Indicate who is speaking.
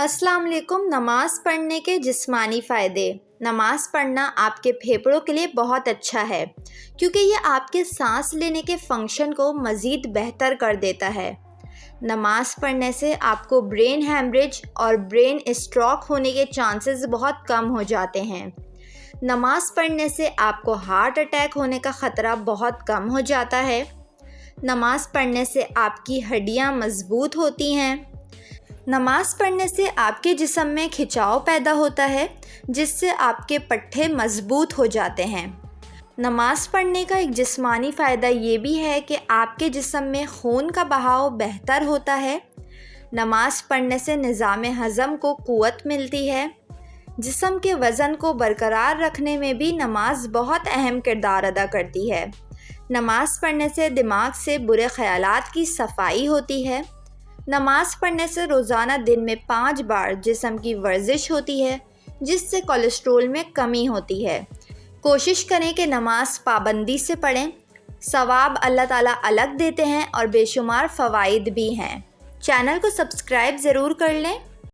Speaker 1: السلام علیکم۔ نماز پڑھنے کے جسمانی فائدے۔ نماز پڑھنا آپ کے پھیپھڑوں کے لیے بہت اچھا ہے کیونکہ یہ آپ کے سانس لینے کے فنکشن کو مزید بہتر کر دیتا ہے۔ نماز پڑھنے سے آپ کو برین ہیمریج اور برین اسٹروک ہونے کے چانسز بہت کم ہو جاتے ہیں۔ نماز پڑھنے سے آپ کو ہارٹ اٹیک ہونے کا خطرہ بہت کم ہو جاتا ہے۔ نماز پڑھنے سے آپ کی ہڈیاں مضبوط ہوتی ہیں۔ نماز پڑھنے سے آپ کے جسم میں کھچاؤ پیدا ہوتا ہے جس سے آپ کے پٹھے مضبوط ہو جاتے ہیں۔ نماز پڑھنے کا ایک جسمانی فائدہ یہ بھی ہے کہ آپ کے جسم میں خون کا بہاؤ بہتر ہوتا ہے۔ نماز پڑھنے سے نظام ہضم کو قوت ملتی ہے۔ جسم کے وزن کو برقرار رکھنے میں بھی نماز بہت اہم کردار ادا کرتی ہے۔ نماز پڑھنے سے دماغ سے برے خیالات کی صفائی ہوتی ہے۔ نماز پڑھنے سے روزانہ دن میں 5 بار جسم کی ورزش ہوتی ہے جس سے کولیسٹرول میں کمی ہوتی ہے۔ کوشش کریں کہ نماز پابندی سے پڑھیں۔ ثواب اللہ تعالیٰ الگ دیتے ہیں اور بے شمار فوائد بھی ہیں۔ چینل کو سبسکرائب ضرور کر لیں۔